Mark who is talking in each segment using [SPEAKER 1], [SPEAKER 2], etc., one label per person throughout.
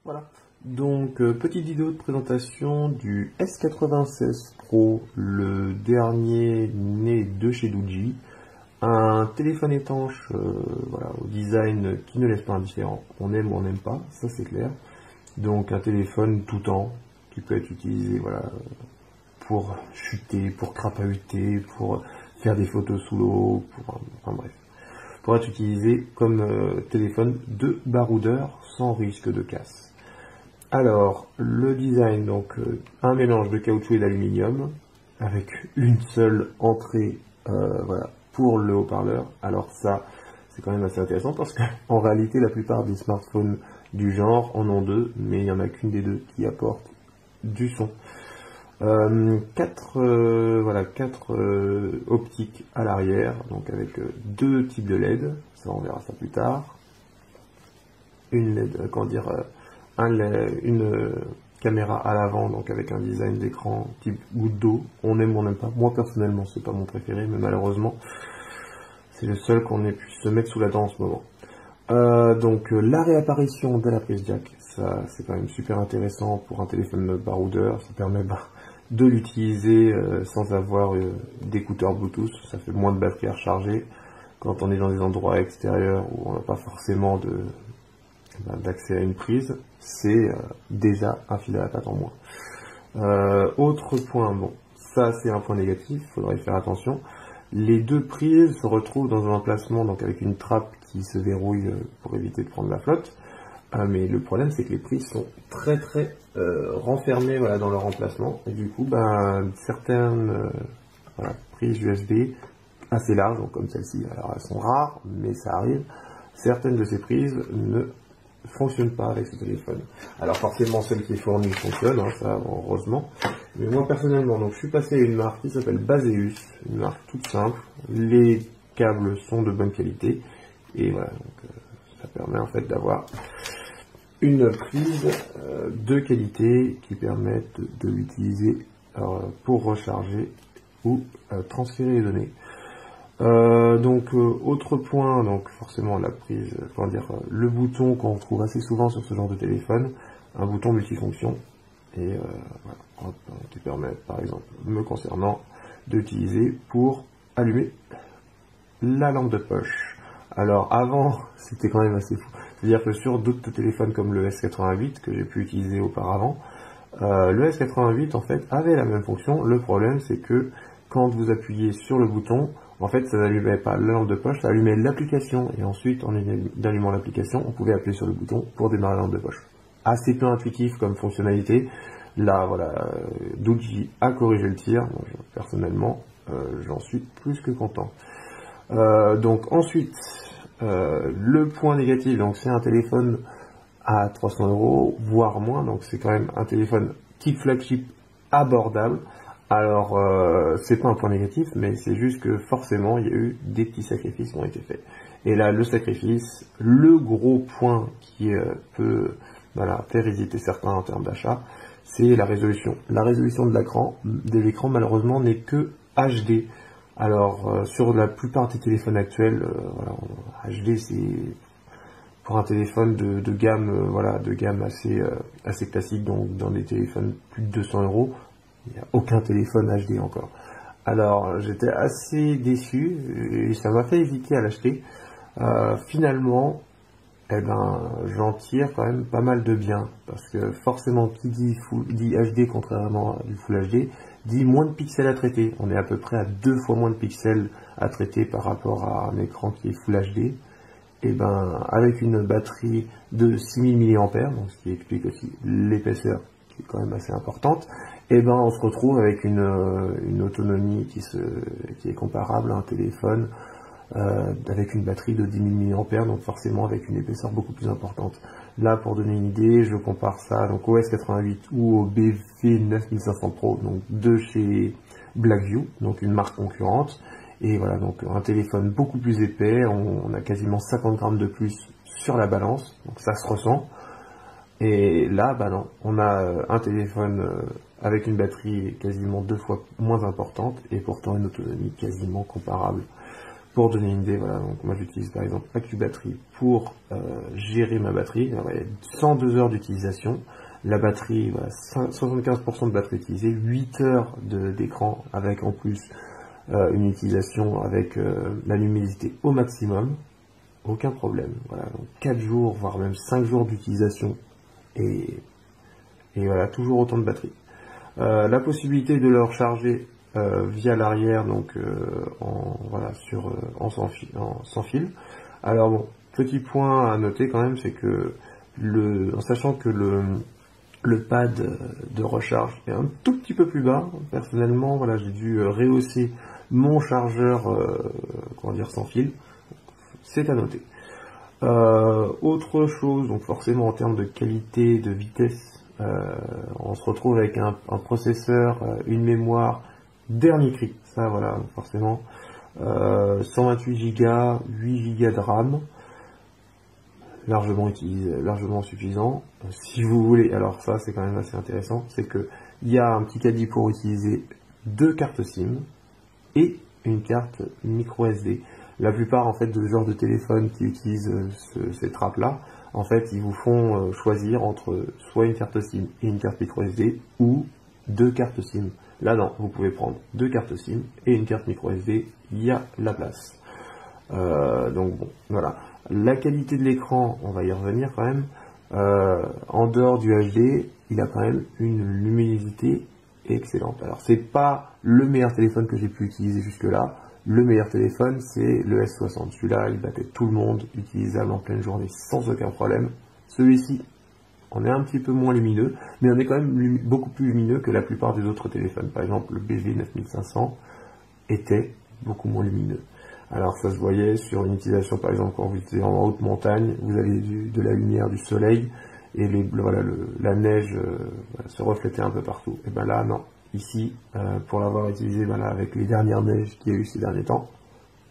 [SPEAKER 1] Voilà. Donc, petite vidéo de présentation du S96 Pro, le dernier né de chez Doogee. Un téléphone étanche, voilà, au design qui ne laisse pas indifférent. On aime ou on n'aime pas, ça c'est clair. Donc un téléphone tout temps qui peut être utilisé, voilà, pour chuter, pour crapahuter, pour faire des photos sous l'eau, enfin bref, pour être utilisé comme téléphone de baroudeur sans risque de casse. Alors, le design, donc un mélange de caoutchouc et d'aluminium avec une seule entrée, voilà, pour le haut-parleur. Alors ça, c'est quand même assez intéressant parce qu'en réalité, la plupart des smartphones du genre en ont deux, mais il n'y en a qu'une des deux qui apporte du son. Quatre optiques à l'arrière, donc avec deux types de LED, ça on verra ça plus tard. Une LED, une caméra à l'avant, donc avec un design d'écran type goutte d'eau. On aime ou on n'aime pas. Moi personnellement, c'est pas mon préféré, mais malheureusement, c'est le seul qu'on ait pu se mettre sous la dent en ce moment. Donc la réapparition de la prise jack, ça c'est quand même super intéressant pour un téléphone baroudeur. Ça permet de l'utiliser sans avoir d'écouteurs Bluetooth. Ça fait moins de batterie à recharger quand on est dans des endroits extérieurs où on n'a pas forcément d'accès à une prise. C'est déjà un fil à la patte en moins. Autre point, bon, ça c'est un point négatif, il faudrait y faire attention. Les deux prises se retrouvent dans un emplacement, donc avec une trappe qui se verrouille pour éviter de prendre la flotte. Mais le problème, c'est que les prises sont très renfermées, voilà, dans leur emplacement. Et du coup, certaines voilà, prises USB assez larges, donc comme celle-ci, alors elles sont rares, mais ça arrive. Certaines de ces prises ne fonctionnent pas avec ce téléphone. Alors forcément, celle qui est fournie fonctionne, hein, ça heureusement. Mais moi personnellement, donc je suis passé à une marque qui s'appelle Baseus, une marque toute simple. Les câbles sont de bonne qualité et voilà, donc ça permet en fait d'avoir une prise de qualité qui permette de l'utiliser pour recharger ou transférer les données. Autre point, donc forcément la prise, le bouton qu'on retrouve assez souvent sur ce genre de téléphone, un bouton multifonction, et voilà, qui permet par exemple, me concernant, d'utiliser pour allumer la lampe de poche. Alors avant, c'était quand même assez fou, c'est-à-dire que sur d'autres téléphones comme le S88 que j'ai pu utiliser auparavant, le S88 en fait avait la même fonction. Le problème c'est que quand vous appuyez sur le bouton, en fait, ça n'allumait pas la lampe de poche, ça allumait l'application. Et ensuite, en allumant l'application, on pouvait appuyer sur le bouton pour démarrer la lampe de poche. Assez peu intuitif comme fonctionnalité. Là, voilà, Doogee a corrigé le tir. Moi, personnellement, j'en suis plus que content. Donc ensuite, le point négatif, donc c'est un téléphone à 300 €, voire moins. Donc c'est quand même un téléphone type flagship abordable. Alors, c'est pas un point négatif, mais c'est juste que forcément, il y a eu des petits sacrifices qui ont été faits. Et là, le sacrifice, le gros point qui peut faire hésiter certains en termes d'achat, c'est la résolution. La résolution de l'écran, malheureusement, n'est que HD. Alors, sur la plupart des téléphones actuels, voilà, HD, c'est pour un téléphone de gamme assez classique, donc dans des téléphones plus de 200 €. Il n'y a aucun téléphone HD encore. Alors j'étais assez déçu et ça m'a fait hésiter à l'acheter. Finalement, j'en tire quand même pas mal de bien parce que forcément qui dit HD contrairement à du Full HD dit moins de pixels à traiter. On est à peu près à 2 fois moins de pixels à traiter par rapport à un écran qui est Full HD. Et avec une batterie de 6000 mAh, donc ce qui explique aussi l'épaisseur qui est quand même assez importante, on se retrouve avec une autonomie qui est comparable à un téléphone avec une batterie de 10 000 mAh, donc forcément avec une épaisseur beaucoup plus importante. Là, pour donner une idée, je compare ça donc au S88 ou au BV9500 Pro, donc de chez Blackview, donc une marque concurrente. Et voilà, donc un téléphone beaucoup plus épais, on a quasiment 50 grammes de plus sur la balance, donc ça se ressent. Et là, non, on a un téléphone avec une batterie quasiment 2 fois moins importante et pourtant une autonomie quasiment comparable. Pour donner une idée, voilà, donc moi j'utilise par exemple AccuBatterie pour gérer ma batterie. Alors, il y a 102 heures d'utilisation. La batterie, voilà, 75% de batterie utilisée, 8 heures d'écran avec en plus une utilisation avec la luminosité au maximum. Aucun problème. Voilà, donc 4 jours, voire même 5 jours d'utilisation et voilà, toujours autant de batterie. La possibilité de le recharger via l'arrière, donc sans fil. Alors bon, petit point à noter quand même, c'est que en sachant que le pad de recharge est un tout petit peu plus bas, personnellement, voilà, j'ai dû rehausser mon chargeur sans fil. C'est à noter. Autre chose, donc forcément en termes de qualité, de vitesse, on se retrouve avec un processeur, une mémoire dernier cri, ça voilà, forcément 128 Go, 8 Go de RAM, largement suffisant. Si vous voulez, alors ça c'est quand même assez intéressant, c'est que il y a un petit caddie pour utiliser 2 cartes SIM et une carte micro SD. La plupart en fait de ce genre de téléphone qui utilisent ces trappes là, en fait ils vous font choisir entre soit une carte SIM et une carte micro SD ou 2 cartes SIM. Là non, vous pouvez prendre 2 cartes SIM et une carte micro SD, il y a la place. Donc bon, voilà. La qualité de l'écran, on va y revenir quand même. En dehors du HD, il a quand même une luminosité excellente. Alors c'est pas le meilleur téléphone que j'ai pu utiliser jusque là. Le meilleur téléphone c'est le S60. Celui-là il battait tout le monde, utilisable en pleine journée sans aucun problème. Celui-ci, on est un petit peu moins lumineux, mais on est quand même beaucoup plus lumineux que la plupart des autres téléphones. Par exemple le BV 9500 était beaucoup moins lumineux. Alors ça se voyait sur une utilisation, par exemple quand vous étiez en haute montagne, vous avez de la lumière du soleil et la neige se reflétait un peu partout. Et bien là non, ici pour l'avoir utilisé avec les dernières neiges qu'il y a eu ces derniers temps,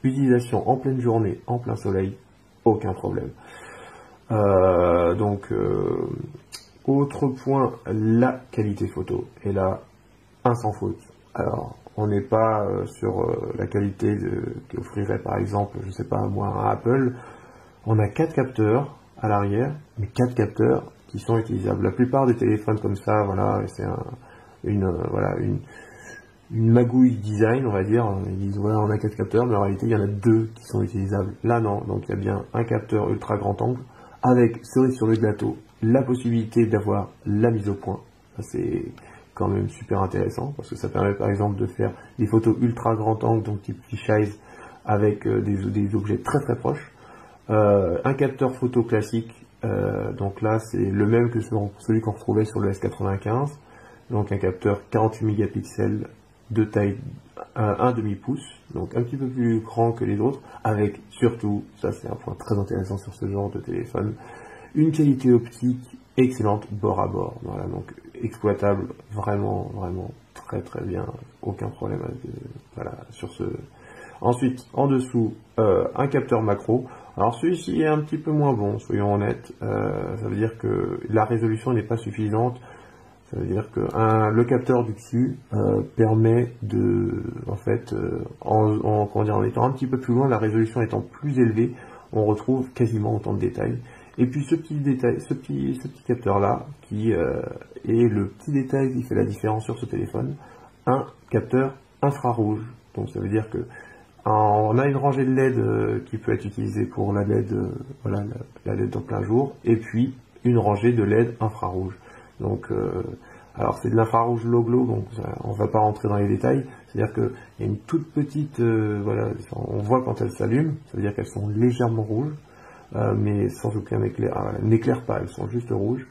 [SPEAKER 1] utilisation en pleine journée, en plein soleil, aucun problème. Autre point, la qualité photo. Et là, un sans faute. Alors, on n'est pas sur la qualité qu'offrirait par exemple, je sais pas moi, un Apple. On a 4 capteurs à l'arrière, mais 4 capteurs qui sont utilisables. La plupart des téléphones comme ça, voilà, c'est une magouille design, on va dire. Ils disent voilà, on a 4 capteurs, mais en réalité il y en a 2 qui sont utilisables. Là non, donc il y a bien un capteur ultra grand angle avec, cerise sur le gâteau, la possibilité d'avoir la mise au point. C'est quand même super intéressant parce que ça permet par exemple de faire des photos ultra grand angle, donc type fisheye, avec des objets très très proches. Un capteur photo classique, donc là c'est le même que celui qu'on retrouvait sur le S95, donc un capteur 48 mégapixels de taille 1,5 pouce, donc un petit peu plus grand que les autres, avec surtout, ça c'est un point très intéressant sur ce genre de téléphone, une qualité optique excellente bord à bord. Voilà, donc exploitable vraiment très très bien, aucun problème sur ce. Ensuite, en dessous, un capteur macro. Alors celui-ci est un petit peu moins bon, soyons honnêtes. Ça veut dire que la résolution n'est pas suffisante. Ça veut dire que le capteur du dessus permet de, en étant un petit peu plus loin, la résolution étant plus élevée, on retrouve quasiment autant de détails. Et puis ce petit capteur là, qui est le petit détail qui fait la différence sur ce téléphone, un capteur infrarouge. Donc ça veut dire que on a une rangée de LED qui peut être utilisée pour la LED, la LED en plein jour, et puis une rangée de LED infrarouge. Donc, alors c'est de l'infrarouge low glow, donc on va pas rentrer dans les détails. C'est-à-dire qu'il y a une toute petite, on voit quand elles s'allument, ça veut dire qu'elles sont légèrement rouges, mais sans aucun éclair. Elles n'éclairent pas, elles sont juste rouges,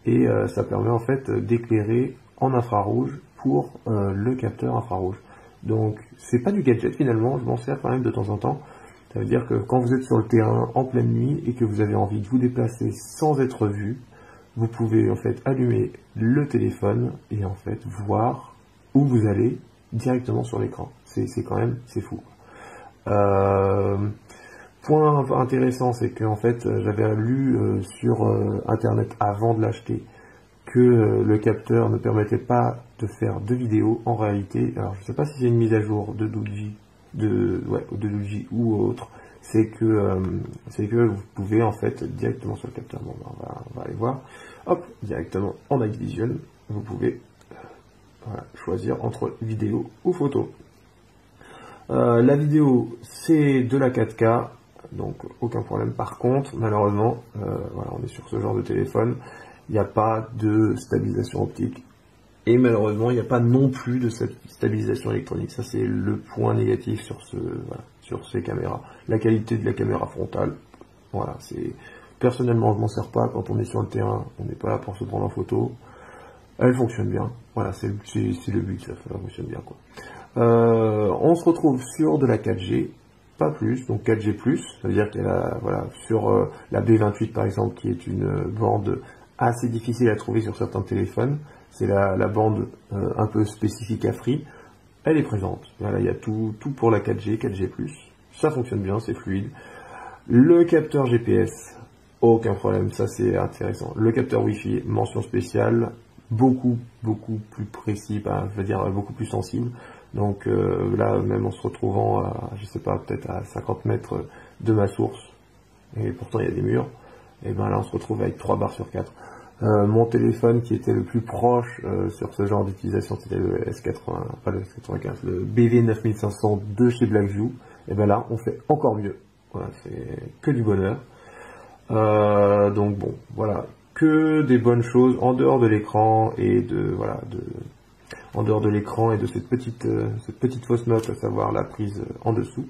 [SPEAKER 1] et ça permet en fait d'éclairer en infrarouge pour le capteur infrarouge. Donc c'est pas du gadget finalement, je m'en sers quand même de temps en temps. Ça veut dire que quand vous êtes sur le terrain en pleine nuit et que vous avez envie de vous déplacer sans être vu, vous pouvez en fait allumer le téléphone et en fait voir où vous allez directement sur l'écran. C'est fou. Point intéressant, c'est que en fait j'avais lu sur internet avant de l'acheter que le capteur ne permettait pas de faire de vidéos en réalité. Alors je ne sais pas si c'est une mise à jour de Doogee de Luigi ou autre, c'est que vous pouvez en fait directement sur le capteur, bon, on va aller voir, hop, directement en Activision, vous pouvez voilà, choisir entre vidéo ou photo. La vidéo, c'est de la 4K, donc aucun problème. Par contre, malheureusement, voilà, on est sur ce genre de téléphone, il n'y a pas de stabilisation optique. Et malheureusement, il n'y a pas non plus de stabilisation électronique. Ça, c'est le point négatif sur voilà, sur ces caméras. La qualité de la caméra frontale, voilà, c'est personnellement, je m'en sers pas. Quand on est sur le terrain, on n'est pas là pour se prendre en photo. Elle fonctionne bien. Voilà, c'est le but, ça fonctionne bien, quoi. On se retrouve sur de la 4G, pas plus, donc 4G+, ça veut dire qu'il y a voilà, sur la B28 par exemple, qui est une bande assez difficile à trouver sur certains téléphones, c'est la bande un peu spécifique à Free, elle est présente, voilà, il y a tout pour la 4G, 4G+, ça fonctionne bien, c'est fluide. Le capteur GPS, aucun problème, ça c'est intéressant. Le capteur Wi-Fi, mention spéciale, beaucoup plus précis, je veux dire beaucoup plus sensible. Donc là, même en se retrouvant à, je sais pas, peut-être à 50 mètres de ma source, et pourtant il y a des murs, et ben là on se retrouve avec 3 barres sur 4. Mon téléphone qui était le plus proche sur ce genre d'utilisation, c'était le S80, pas le S95, le BV9500 de chez Blackview, et ben là on fait encore mieux. Voilà, c'est que du bonheur. Donc bon, voilà, que des bonnes choses en dehors de l'écran et en dehors de l'écran et de cette petite fausse note, à savoir la prise en dessous,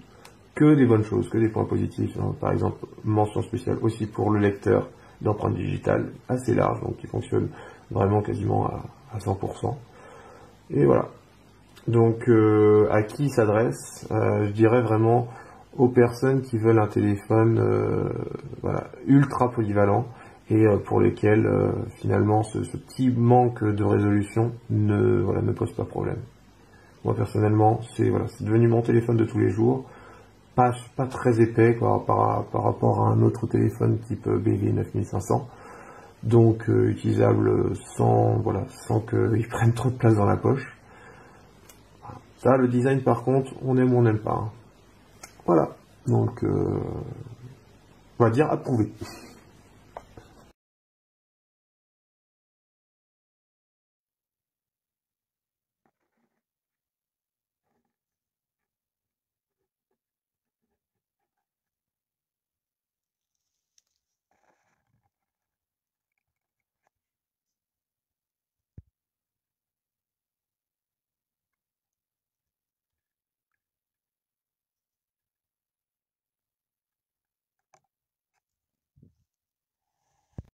[SPEAKER 1] que des bonnes choses, que des points positifs. Par exemple, mention spéciale aussi pour le lecteur d'empreintes digitales, assez large, donc qui fonctionne vraiment quasiment à 100%. Et voilà. Donc, à qui il s'adresse? Je dirais vraiment aux personnes qui veulent un téléphone voilà, ultra polyvalent, et pour lesquels finalement ce petit manque de résolution ne pose pas problème. Moi personnellement, c'est devenu mon téléphone de tous les jours, pas très épais quoi, par rapport à un autre téléphone type BV9500, donc utilisable sans qu'il prenne trop de place dans la poche. Ça, le design par contre, on aime ou on n'aime pas. Hein. Voilà, donc on va dire approuvé.